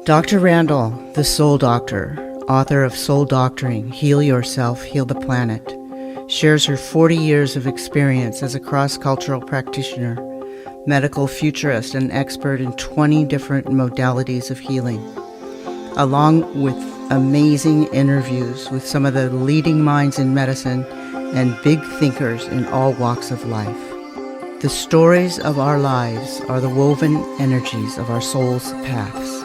Dr. Randall, the Soul Doctor, author of Soul Doctoring, Heal Yourself, Heal the Planet, shares her 40 years of experience as a cross-cultural practitioner, medical futurist, and expert in 20 different modalities of healing, along with amazing interviews with some of the leading minds in medicine and big thinkers in all walks of life. The stories of our lives are the woven energies of our soul's paths.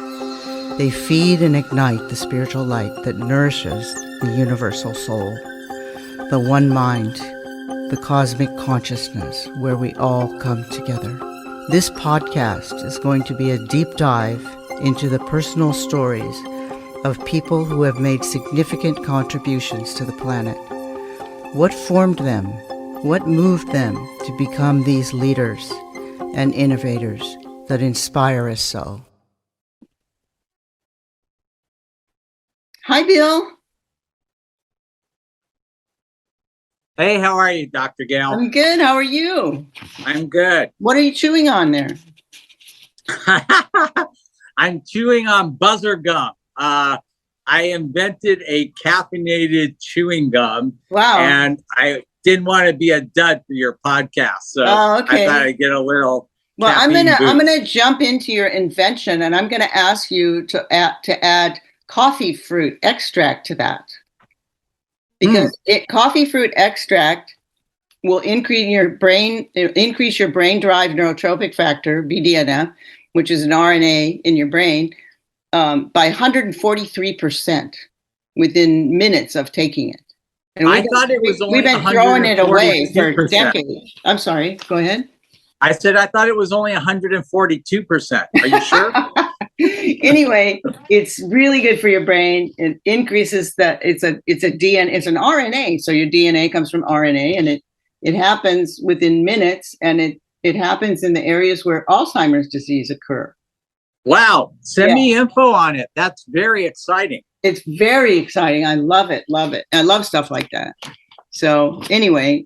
They feed and ignite the spiritual light that nourishes the universal soul, the one mind, the cosmic consciousness where we all come together. This podcast is going to be a deep dive into the personal stories of people who have made significant contributions to the planet. What formed them? What moved them to become these leaders and innovators that inspire us so? Hi, Bill. Hey, how are you, Dr. Gail? I'm good. How are you? I'm good. What are you chewing on there? I'm chewing on buzzer gum. I invented a caffeinated chewing gum. Wow. And I didn't want to be a dud for your podcast. So okay. I thought I'd get a little. Well, I'm gonna jump into your invention, and I'm gonna ask you to add coffee fruit extract to that, because coffee fruit extract will increase your brain derived neurotrophic factor (BDNF), which is an RNA in your brain, by 143% within minutes of taking it. And I thought it was only we've been throwing it away for decades. I'm sorry. Go ahead. I said I thought it was only 142%. Are you sure? Anyway, it's really good for your brain. It increases it's an RNA. So your DNA comes from RNA, and it happens within minutes, and it happens in the areas where Alzheimer's disease occur. Wow. Send me info on it. That's very exciting. It's very exciting. I love it. Love it. I love stuff like that. So anyway,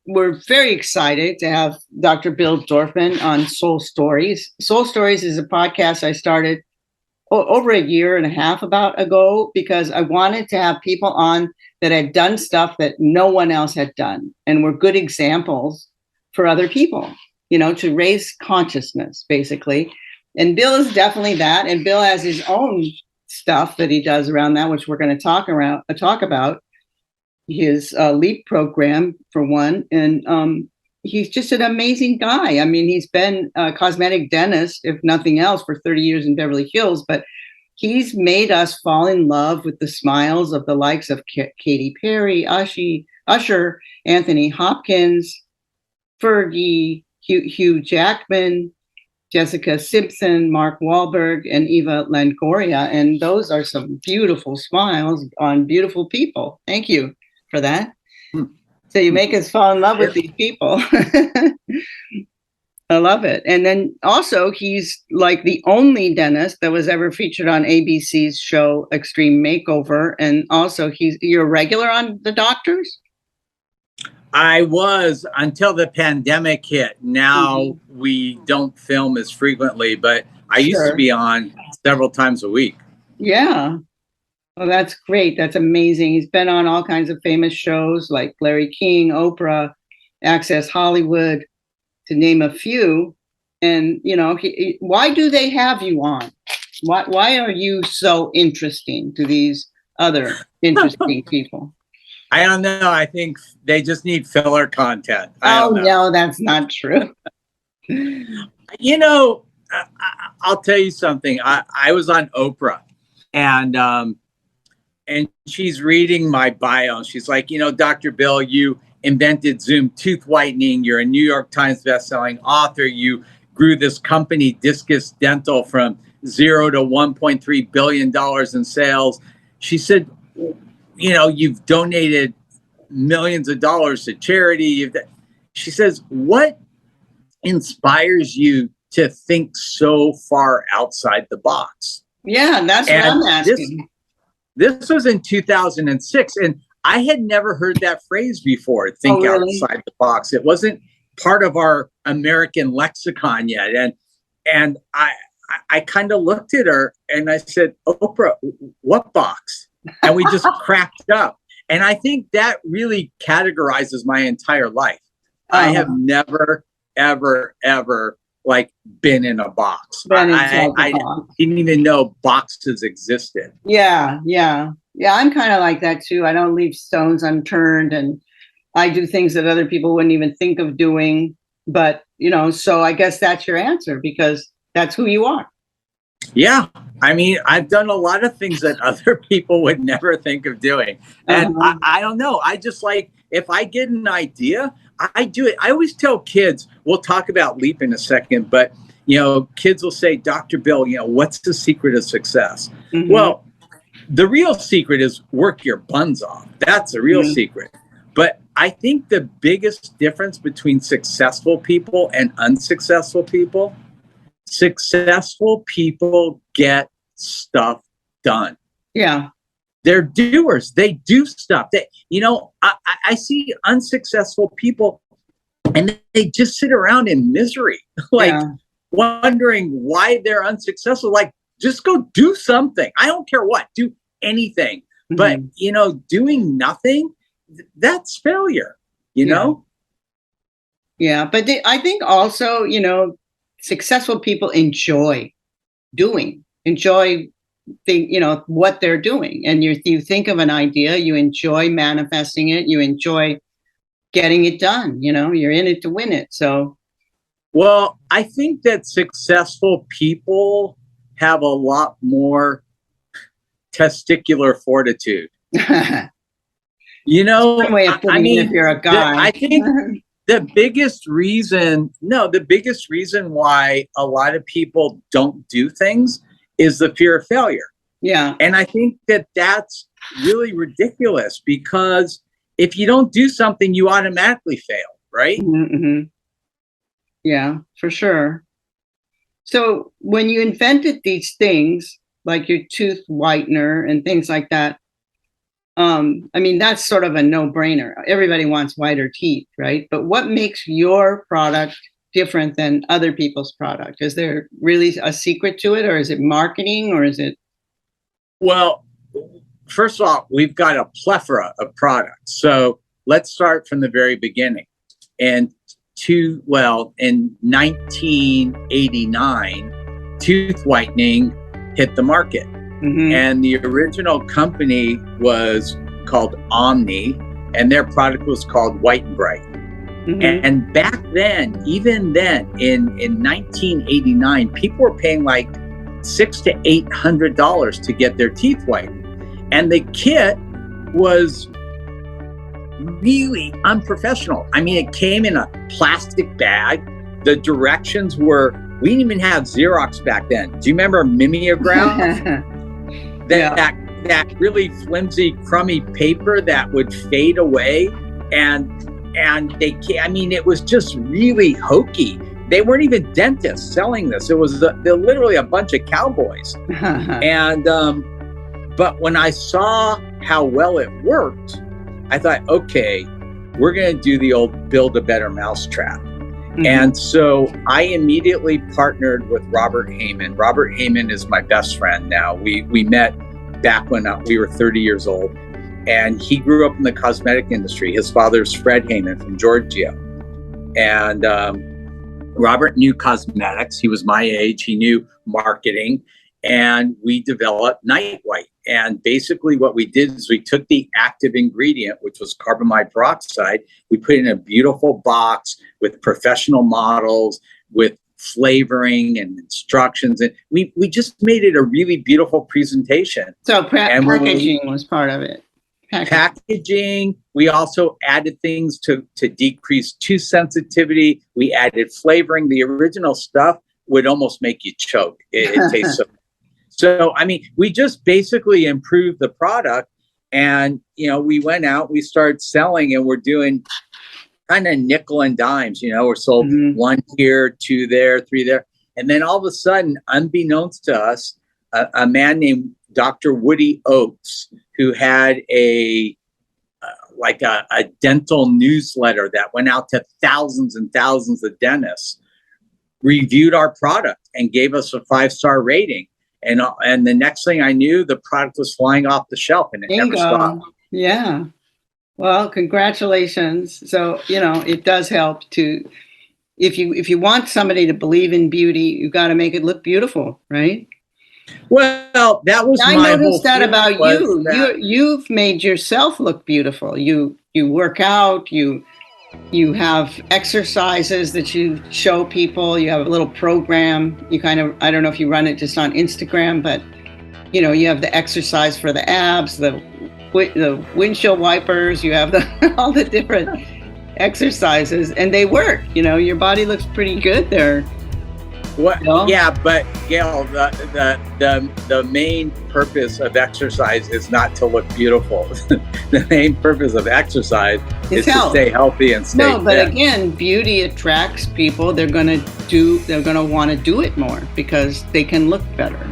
we're very excited to have Dr. Bill Dorfman on Soul Stories. Soul Stories is a podcast I started over a year and a half ago, because I wanted to have people on that had done stuff that no one else had done and were good examples for other people, to raise consciousness, basically. And Bill is definitely that. And Bill has his own stuff that he does around that, which we're going to talk about. His LEAP program, for one, and he's just an amazing guy. I mean, he's been a cosmetic dentist, if nothing else, for 30 years in Beverly Hills, but he's made us fall in love with the smiles of the likes of Katy Perry, Usher, Anthony Hopkins, Fergie, Hugh Jackman, Jessica Simpson, Mark Wahlberg, and Eva Longoria. And those are some beautiful smiles on beautiful people. Thank you for that. So you make us fall in love with these people. I love it. And then also, he's like the only dentist that was ever featured on ABC's show Extreme Makeover. And also, you're a regular on The Doctors? I was, until the pandemic hit. Now we don't film as frequently, but I used to be on several times a week. Yeah. Well, that's great. That's amazing. He's been on all kinds of famous shows like Larry King, Oprah, Access Hollywood, to name a few. And, why do they have you on? Why are you so interesting to these other interesting people? I don't know. I think they just need filler content. No, that's not true. I'll tell you something. I was on Oprah, and she's reading my bio. And she's like, Dr. Bill, you invented Zoom tooth whitening. You're a New York Times bestselling author. You grew this company, Discus Dental, from 0 to $1.3 billion in sales. She said, you've donated millions of dollars to charity. She says, what inspires you to think so far outside the box? Yeah, that's what I'm asking. This was in 2006, and I had never heard that phrase before, think outside the box. It wasn't part of our American lexicon yet. And I I kind of looked at her and I said, Oprah, what box? And we just cracked up. And I think that really categorizes my entire life. I have never, ever, ever like been in a box. I didn't even know boxes existed. Yeah. I'm kind of like that too. I don't leave stones unturned, and I do things that other people wouldn't even think of doing. But, so I guess that's your answer, because that's who you are. Yeah. I mean, I've done a lot of things that other people would never think of doing. And I don't know. I just like, if I get an idea, I do it. I always tell kids, we'll talk about LEAP in a second, but, kids will say, Dr. Bill, what's the secret of success? Mm-hmm. Well, the real secret is work your buns off. That's the real secret. But I think the biggest difference between successful people and unsuccessful people, successful people get stuff done. Yeah. They're doers. They do stuff. I see unsuccessful people and they just sit around in misery, wondering why they're unsuccessful. Like, just go do something. I don't care what, do anything. Mm-hmm. But, doing nothing, that's failure, know? Yeah. But I think also, successful people enjoy what they're doing. And you think of an idea, you enjoy manifesting it, you enjoy getting it done, you're in it to win it. So, well, I think that successful people have a lot more testicular fortitude. One way of putting it, if you're a guy. I think the biggest reason why a lot of people don't do things is the fear of failure. Yeah. And I think that that's really ridiculous, because if you don't do something, you automatically fail, right? Mm-hmm. Yeah, for sure. So when you invented these things, like your tooth whitener and things like that, that's sort of a no-brainer. Everybody wants whiter teeth, right? But what makes your product different than other people's product? Is there really a secret to it, or is it marketing, or is it? Well, first of all, we've got a plethora of products. So let's start from the very beginning. In 1989, tooth whitening hit the market. Mm-hmm. And the original company was called Omni, and their product was called White and Bright. Mm-hmm. And back then, even then, in 1989, people were paying like $600 to $800 to get their teeth whitened. And the kit was really unprofessional. I mean, it came in a plastic bag. The directions were, we didn't even have Xerox back then. Do you remember mimeograph? That really flimsy, crummy paper that would fade away, and it was just really hokey. They weren't even dentists selling this. It was they're literally a bunch of cowboys. And but when I saw how well it worked, I thought, okay, we're going to do the old build a better mousetrap. Mm-hmm. And so I immediately partnered with Robert Heyman. Robert Heyman is my best friend now. We met back when we were 30 years old, and he grew up in the cosmetic industry. His father's Fred Heyman from Georgia. And Robert knew cosmetics. He was my age. He knew marketing. And we developed Night White. And basically what we did is we took the active ingredient, which was carbamide peroxide. We put it in a beautiful box with professional models, with flavoring and instructions. And we just made it a really beautiful presentation. So packaging was part of it. Packaging. We also added things to decrease tooth sensitivity. We added flavoring. The original stuff would almost make you choke. It tastes so, we just basically improved the product, and, we went out, we started selling, and we're doing kind of nickel and dimes, we're sold one here, two there, three there. And then all of a sudden, unbeknownst to us, a man named Dr. Woody Oakes, who had a dental newsletter that went out to thousands and thousands of dentists, reviewed our product and gave us a 5-star rating. And the next thing I knew, the product was flying off the shelf, and it never stopped. Yeah. Well, congratulations. So, it does help to, if you want somebody to believe in beauty, you got to make it look beautiful, right? Well, that was I my noticed whole that about you. that- You've made yourself look beautiful. You work out, you have exercises that you show people. You have a little program. You kind of, I don't know if you run it just on Instagram, but you have the exercise for the abs, the windshield wipers. You have all the different exercises, and they work. Your body looks pretty good there. Yeah, but Gail, the main purpose of exercise is not to look beautiful. The main purpose of exercise is to stay healthy and stay fit. But again, beauty attracts people. They're gonna want to do it more because they can look better.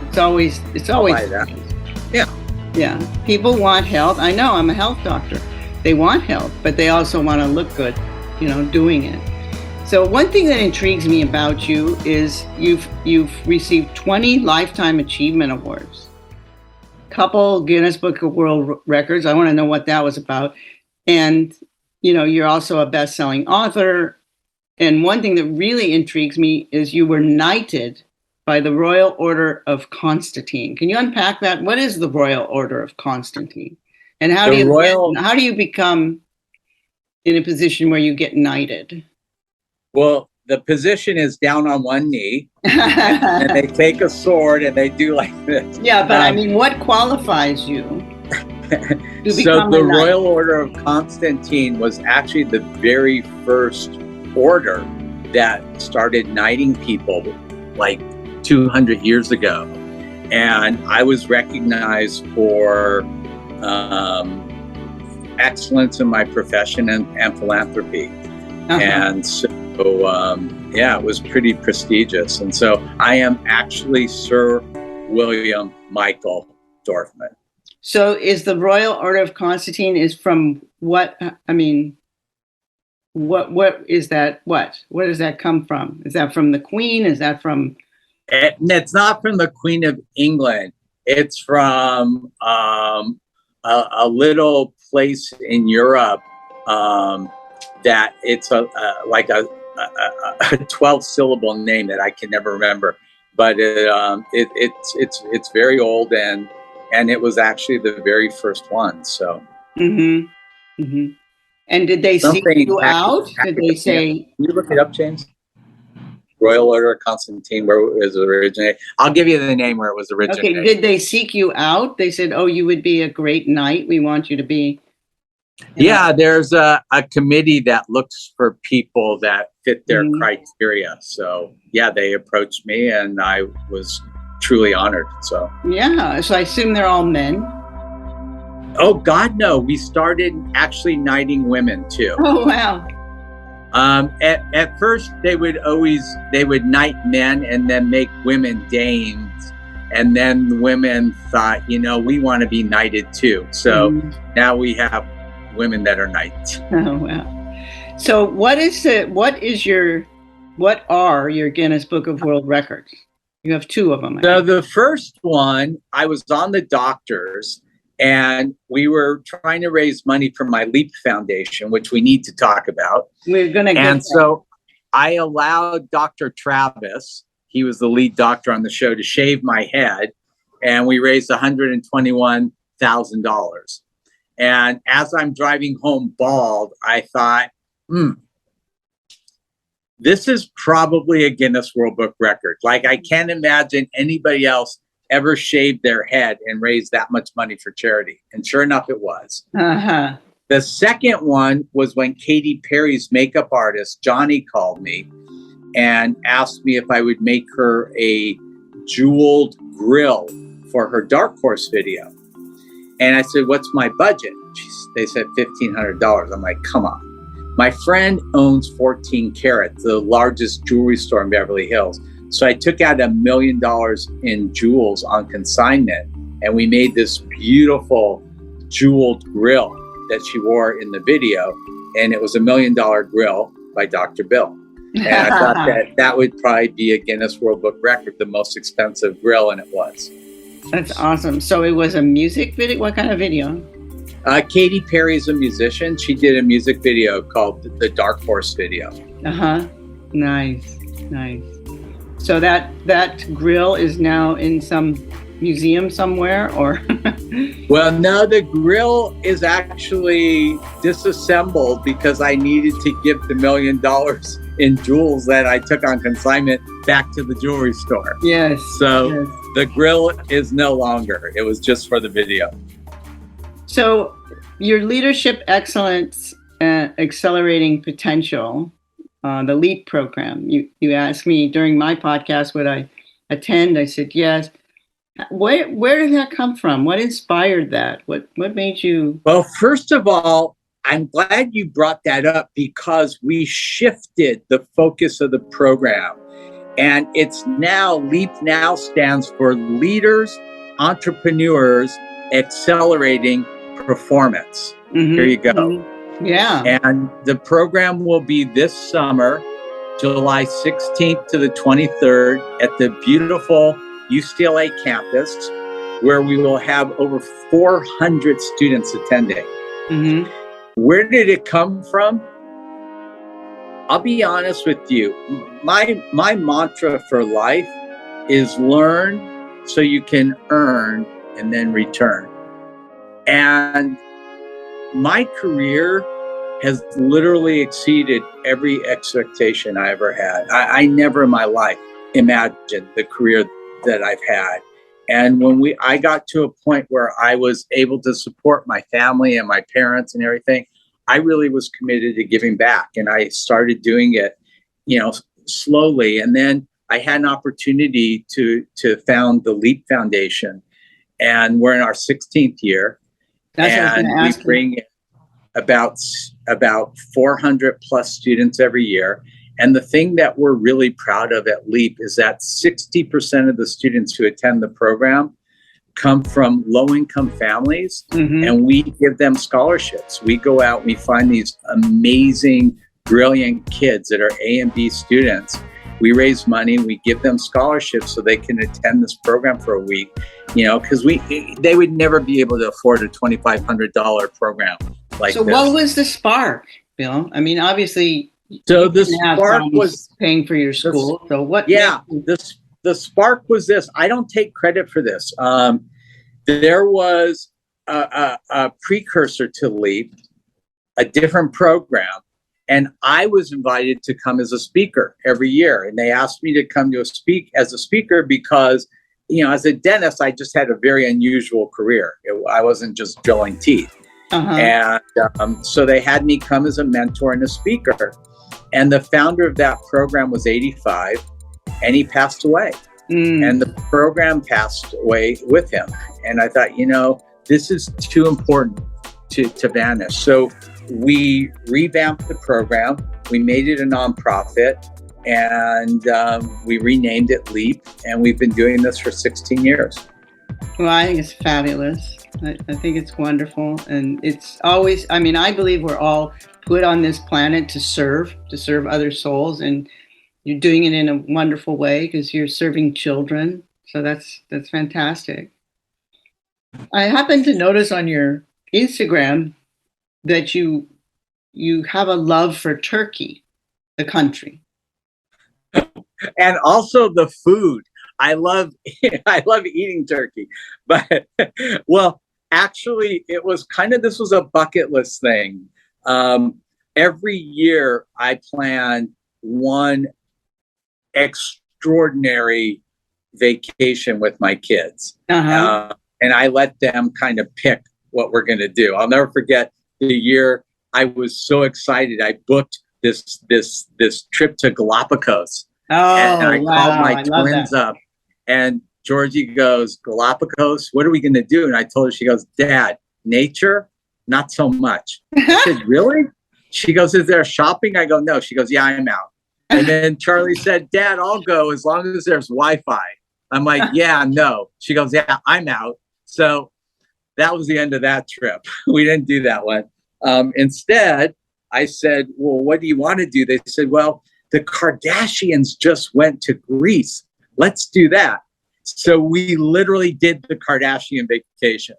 It's always like that. Yeah. People want health. I know, I'm a health doctor. They want health, but they also want to look good, doing it. So one thing that intrigues me about you is you've received 20 Lifetime Achievement Awards, couple Guinness Book of World Records. I want to know what that was about. And, you're also a best-selling author. And one thing that really intrigues me is you were knighted by the Royal Order of Constantine. Can you unpack that? What is the Royal Order of Constantine? And how do you become in a position where you get knighted? Well, the position is down on one knee, and they take a sword and they do like this. Yeah, but what qualifies you? So the Royal Order of Constantine was actually the very first order that started knighting people like 200 years ago. And I was recognized for excellence in my profession and philanthropy. And so, it was pretty prestigious. And so I am actually Sir William Michael Dorfman. So is the Royal Order of Constantine is from what? What is that? What does that come from? Is that from the Queen? Is that from? It's not from the Queen of England. It's from a little place in Europe that it's like a 12-syllable name that I can never remember, but it's very old and it was actually the very first one. So. Mm-hmm. Mm-hmm. And did they seek you out? Did they say? Can you look it up, James? Royal Order of Constantine, where it was originated. I'll give you the name where it was originated. Okay. Did they seek you out? They said, "Oh, you would be a great knight. We want you to be." Yeah, there's a committee that looks for people that fit their criteria. So yeah, they approached me and I was truly honored. So yeah, so I assume they're all men. Oh God, no. We started actually knighting women too. Oh wow. At first they would knight men and then make women dames. And then the women thought, we want to be knighted too. So now we have women that are knights. Oh wow! So what are your Guinness Book of World Records? You have 2 of them. So the first one, I was on the doctors, and we were trying to raise money for my LEAP Foundation, which we need to talk about. We're gonna get. And so I allowed Dr. Travis, he was the lead doctor on the show, to shave my head, and we raised $121,000. And as I'm driving home bald, I thought, this is probably a Guinness World Book record. Like, I can't imagine anybody else ever shaved their head and raised that much money for charity. And sure enough, it was. Uh-huh. The second one was when Katy Perry's makeup artist, Johnny, called me and asked me if I would make her a jeweled grill for her Dark Horse video. And I said, what's my budget? They said $1,500. I'm like, come on. My friend owns 14 Karat, the largest jewelry store in Beverly Hills. So I took out $1 million in jewels on consignment, and we made this beautiful jeweled grill that she wore in the video. And it was $1 million grill by Dr. Bill. And I thought that that would probably be a Guinness World Book record, the most expensive grill, and it was. That's awesome. So it was a music video? What kind of video? Katy Perry's a musician. She did a music video called the Dark Horse video. Uh-huh. Nice. Nice. So that grill is now in some museum somewhere, or? Well, no, the grill is actually disassembled because I needed to give the $1 million in jewels that I took on consignment back to the jewelry store. Yes. So yes. The grill is no longer. It was just for the video. So your leadership excellence, accelerating potential, the LEAP program, you asked me during my podcast, would I attend? I said yes. Where did that come from? What inspired that? What made you? Well, first of all, I'm glad you brought that up because we shifted the focus of the program. And it's now, LEAP now stands for Leaders, Entrepreneurs, Accelerating Performance. Mm-hmm. Here you go. Mm-hmm. Yeah. And the program will be this summer, July 16th to the 23rd at the beautiful UCLA campus, where we will have over 400 students attending. Mm-hmm. Where did it come from? I'll be honest with you. My mantra for life is learn so you can earn and then return. And my career has literally exceeded every expectation I ever had. I never in my life imagined the career that I've had. And when I got to a point where I was able to support my family and my parents and everything, I really was committed to giving back. And I started doing it, slowly. And then I had an opportunity to found the LEAP Foundation. And we're in our 16th year. And we bring in about 400 plus students every year. And the thing that we're really proud of at LEAP is that 60% of the students who attend the program come from low-income families, mm-hmm. and we give them scholarships. We go out and we find these amazing, brilliant kids that are A and B students. We raise money and we give them scholarships so they can attend this program for a week, because they would never be able to afford a $2,500 program like so this. What was the spark, Bill? I mean, obviously, so the spark was paying for your school. So what? Yeah, the spark was this. I don't take credit for this. There was a precursor to LEAP, a different program, and I was invited to come as a speaker every year. And they asked me to come to speak as a speaker because, as a dentist, I just had a very unusual career. I wasn't just drilling teeth. Uh-huh. And so they had me come as a mentor and a speaker. And the founder of that program was 85, and he passed away. And the program passed away with him. And I thought, this is too important to vanish. So we revamped the program. We made it a nonprofit, and we renamed it LEAP. And we've been doing this for 16 years. Well, I think it's fabulous. I think it's wonderful. And it's always, I believe we're all put on this planet to serve other souls. And you're doing it in a wonderful way because you're serving children. So that's fantastic. I happen to notice on your Instagram that you have a love for Turkey, the country. And also the food. I love eating turkey. But well, actually it was this was a bucket list thing. Every year I plan one extraordinary vacation with my kids. Uh-huh. And I let them kind of pick what we're going to do. I'll never forget the year I was so excited. I booked this trip to Galapagos. Oh, and I called my twins that. up, and Georgie goes, Galapagos, what are we going to do? And I told her, she goes, Dad, nature, not so much. I said, really? She goes, is there shopping? I go, no. She goes, yeah, I'm out. And then Charlie said, Dad, I'll go as long as there's Wi-Fi. I'm like, yeah, no. She goes, yeah, I'm out. So that was the end of that trip. We didn't do that one. Instead, I said, well, what do you want to do? They said, well, the Kardashians just went to Greece. Let's do that. So we literally did the Kardashian vacation.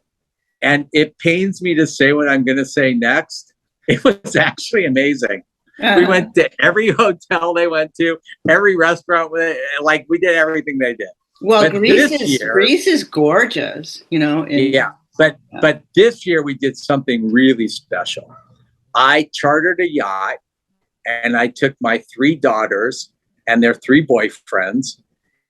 And it pains me to say what I'm going to say next. It was actually amazing. We went to every hotel they went to, every restaurant, like we did everything they did. Well, Greece is gorgeous, you know. But this year we did something really special. I chartered a yacht and I took my 3 daughters and their 3 boyfriends,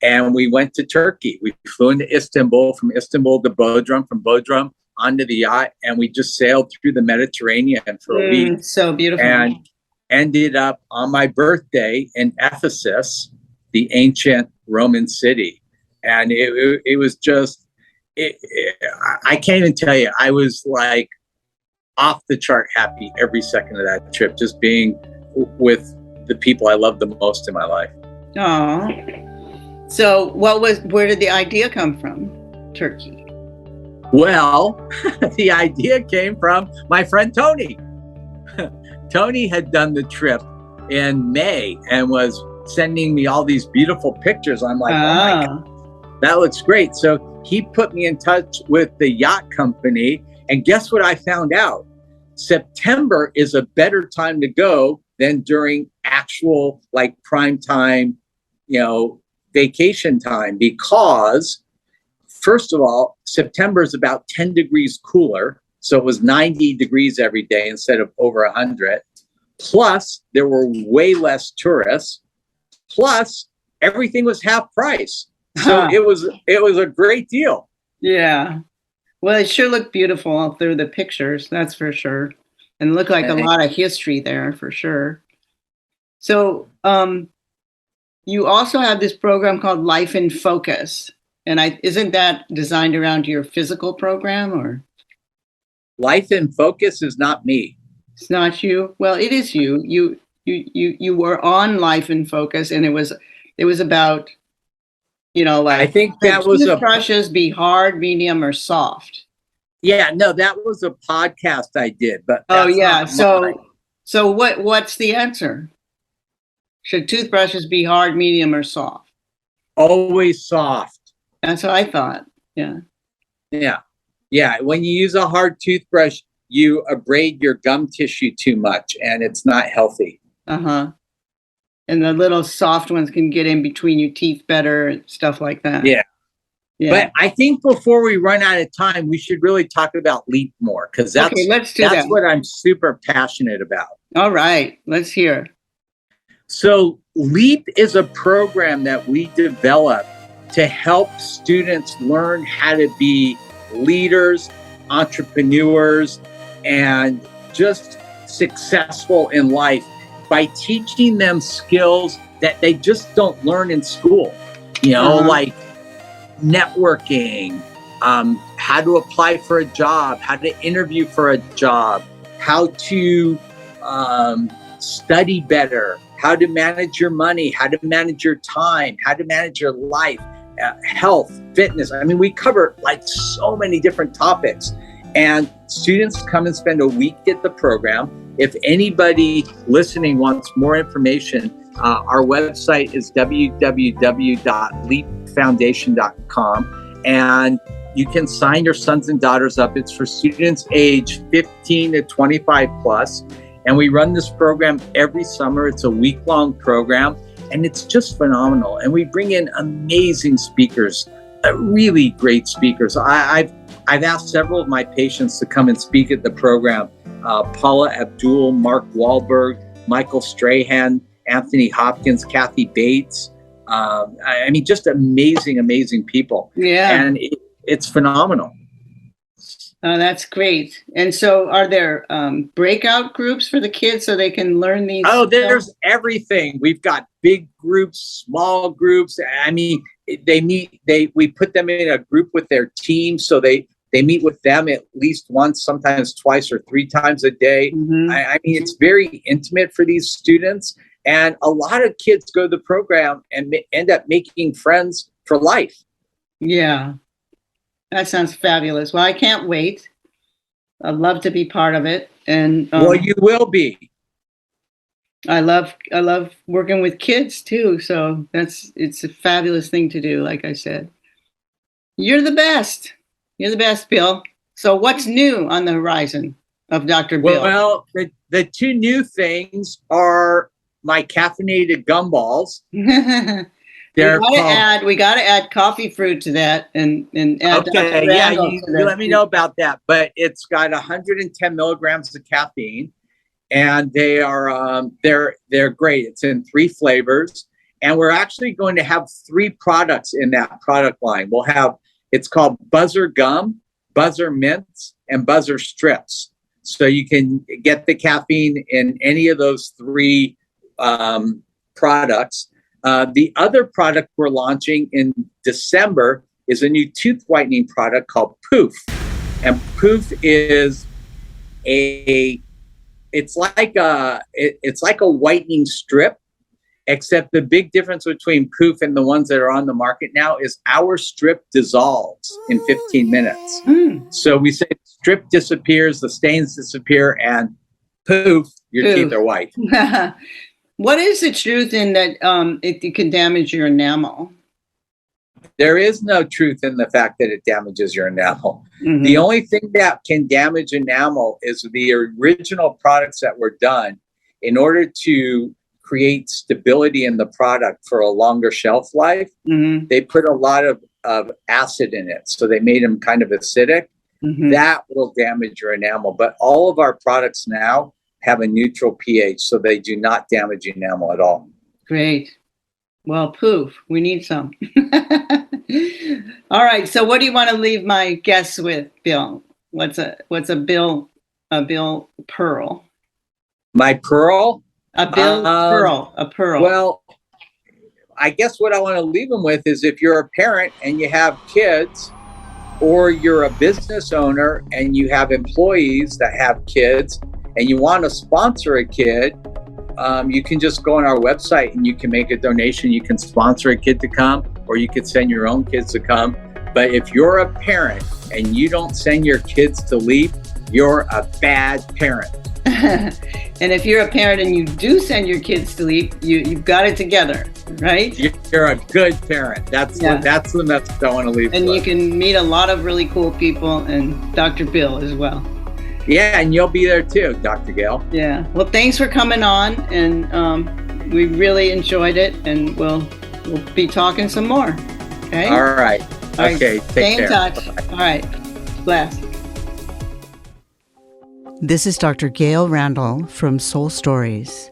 and we went to Turkey. We flew into Istanbul, from Istanbul to Bodrum, from Bodrum onto the yacht, and we just sailed through the Mediterranean for a week. So beautiful. And ended up on my birthday in Ephesus, the ancient Roman city. And it was just, I can't even tell you, I was like off the chart happy every second of that trip, just being with the people I love the most in my life. Oh, so where did the idea come from, Turkey? Well, the idea came from my friend Tony. Tony had done the trip in May and was sending me all these beautiful pictures. I'm like, oh my God, that looks great. So he put me in touch with the yacht company. And guess what I found out? September is a better time to go than during actual like prime time, vacation time, because first of all, September is about 10 degrees cooler. So it was 90 degrees every day instead of over 100. Plus, there were way less tourists. Plus, everything was half price. So it was a great deal. Yeah. Well, it sure looked beautiful through the pictures, that's for sure. And looked like a lot of history there, for sure. So you also have this program called Life in Focus. And isn't that designed around your physical program, or? Life in Focus is not me. It's not you? Well, it is you. You were on Life in Focus, and it was about, like, I think that was toothbrushes be hard, medium, or soft. Yeah, no, that was a podcast I did, but so what's the answer? Should toothbrushes be hard, medium, or soft? Always soft. That's what I thought. Yeah. Yeah. When you use a hard toothbrush, you abrade your gum tissue too much, and it's not healthy. And the little soft ones can get in between your teeth better and stuff like that. Yeah. But I think before we run out of time, we should really talk about LEAP more, because that's what I'm super passionate about. All right, let's hear. So LEAP is a program that we developed to help students learn how to be leaders, entrepreneurs, and just successful in life by teaching them skills that they just don't learn in school, like networking, how to apply for a job, how to interview for a job, how to study better, how to manage your money, how to manage your time, how to manage your life, health, fitness. I mean, we cover like so many different topics, and students come and spend a week at the program. If anybody listening wants more information, our website is www.leapfoundation.com, and you can sign your sons and daughters up. It's for students age 15 to 25 plus. And we run this program every summer. It's a week-long program, and it's just phenomenal. And we bring in amazing speakers, really great speakers. I've asked several of my patients to come and speak at the program. Paula Abdul, Mark Wahlberg, Michael Strahan, Anthony Hopkins, Kathy Bates. I mean, just amazing people. Yeah. And it's phenomenal. That's great. And so are there breakout groups for the kids so they can learn these? Oh, there's everything. We've got big groups, small groups. I mean, we put them in a group with their team, so they meet with them at least once, sometimes twice or 3 times a day. Mm-hmm. I mean, it's very intimate for these students. And a lot of kids go to the program and end up making friends for life. Yeah. That sounds fabulous. Well, I can't wait. I'd love to be part of it. And well, you will be. I love working with kids too. So it's a fabulous thing to do. Like I said, you're the best. You're the best, Bill. So what's new on the horizon of Dr. Bill? Well, the two new things are my caffeinated gumballs. They're called. We gotta add coffee fruit to that and add Dr. Okay, yeah, Randall you to that. let me know about that. But it's got 110 milligrams of caffeine, and they're great. It's in 3 flavors, and we're actually going to have 3 products in that product line. It's called Buzzer Gum, Buzzer Mints, and Buzzer Strips. So you can get the caffeine in any of those 3 products. The other product we're launching in December is a new tooth whitening product called Poof. And Poof is it's like a whitening strip, except the big difference between Poof and the ones that are on the market now is our strip dissolves in 15 minutes. So we say strip disappears, the stains disappear, and Poof, your teeth are white. What is the truth in that it can damage your enamel? There is no truth in the fact that it damages your enamel. Mm-hmm. The only thing that can damage enamel is the original products that were done in order to create stability in the product for a longer shelf life. Mm-hmm. They put a lot of acid in it. So they made them kind of acidic. Mm-hmm. That will damage your enamel. But all of our products now have a neutral pH, so they do not damage enamel at all. Great. Well, Poof, we need some. All right. So what do you want to leave my guests with, Bill? What's a Bill pearl? My pearl? A Bill pearl. A pearl. Well, I guess what I want to leave them with is if you're a parent and you have kids, or you're a business owner and you have employees that have kids and you want to sponsor a kid, you can just go on our website and you can make a donation. You can sponsor a kid to come, or you could send your own kids to come. But if you're a parent and you don't send your kids to LEAP, you're a bad parent. And if you're a parent and you do send your kids to LEAP, you've got it together, right? You're a good parent. That's the message I want to leave. And you can meet a lot of really cool people, and Dr. Bill as well. Yeah, and you'll be there too, Dr. Gail. Yeah. Well, thanks for coming on, and we really enjoyed it, and we'll be talking some more. Okay. All right. Okay. Stay in touch. Bye-bye. All right. Bless. This is Dr. Gail Randall from Soul Stories,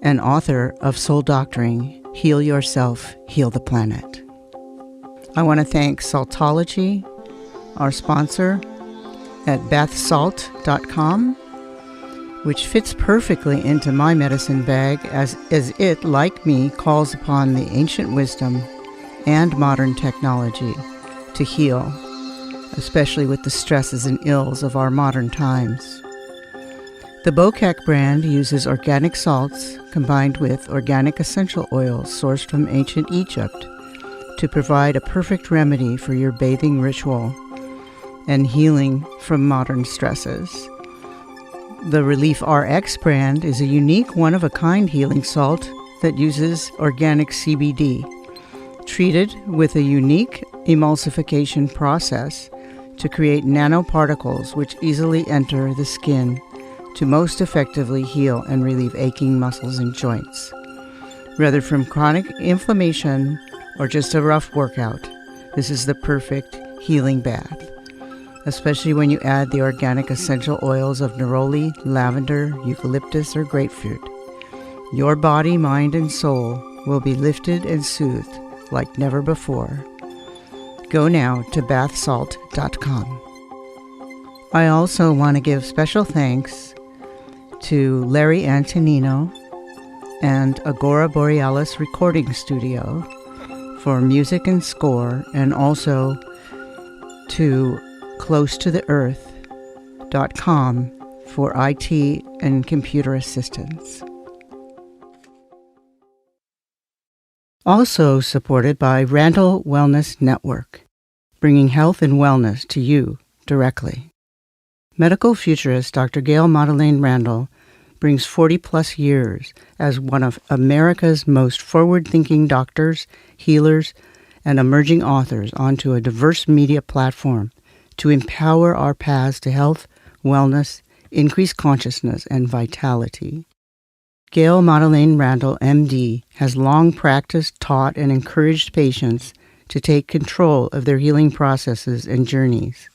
and author of Soul Doctoring, Heal Yourself, Heal the Planet. I want to thank Saltology, our sponsor, at bathsalt.com, which fits perfectly into my medicine bag as it, like me, calls upon the ancient wisdom and modern technology to heal, especially with the stresses and ills of our modern times. The Bokek brand uses organic salts combined with organic essential oils sourced from ancient Egypt to provide a perfect remedy for your bathing ritual and healing from modern stresses. The Relief RX brand is a unique one-of-a-kind healing salt that uses organic CBD, treated with a unique emulsification process to create nanoparticles which easily enter the skin to most effectively heal and relieve aching muscles and joints. Whether from chronic inflammation or just a rough workout, this is the perfect healing bath, especially when you add the organic essential oils of neroli, lavender, eucalyptus, or grapefruit. Your body, mind, and soul will be lifted and soothed like never before. Go now to bathsalt.com. I also want to give special thanks to Larry Antonino and Agora Borealis Recording Studio for music and score, and also to closetotheearth.com for IT and computer assistance. Also supported by Randall Wellness Network, bringing health and wellness to you directly. Medical futurist Dr. Gail Madeleine Randall brings 40-plus years as one of America's most forward-thinking doctors, healers, and emerging authors onto a diverse media platform to empower our paths to health, wellness, increased consciousness, and vitality. Gail Madeleine Randall, MD, has long practiced, taught, and encouraged patients to take control of their healing processes and journeys.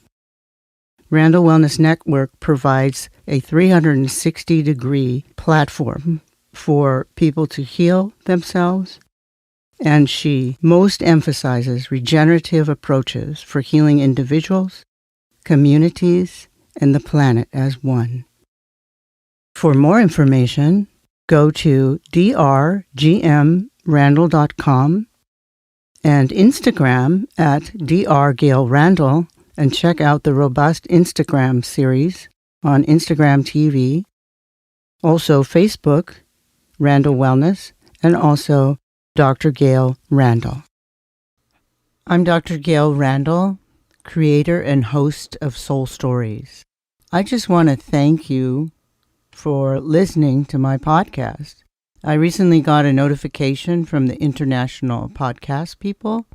Randall Wellness Network provides a 360-degree platform for people to heal themselves, and she most emphasizes regenerative approaches for healing individuals, communities, and the planet as one. For more information, go to drgmrandall.com and Instagram at drgailrandall, and check out the robust Instagram series on Instagram TV, also Facebook, Randall Wellness, and also Dr. Gail Randall. I'm Dr. Gail Randall, creator and host of Soul Stories. I just want to thank you for listening to my podcast. I recently got a notification from the International Podcast People,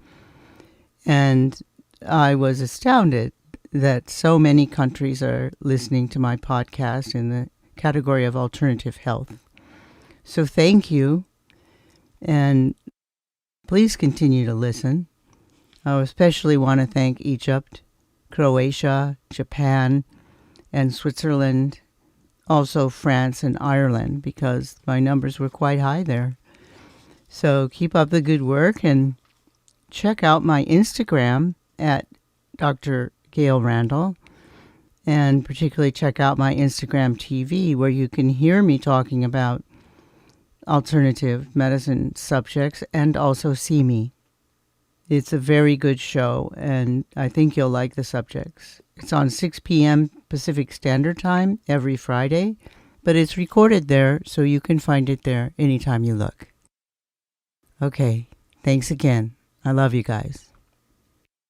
and I was astounded that so many countries are listening to my podcast in the category of alternative health. So thank you, and please continue to listen. I especially want to thank Egypt, Croatia, Japan, and Switzerland, also France and Ireland, because my numbers were quite high there. So keep up the good work and check out my Instagram at Dr. Gail Randall, and particularly check out my Instagram TV, where you can hear me talking about alternative medicine subjects and also see me. It's a very good show, and I think you'll like the subjects. It's on 6 p.m. Pacific Standard Time every Friday, but it's recorded there, so you can find it there anytime you look. Okay, thanks again. I love you guys.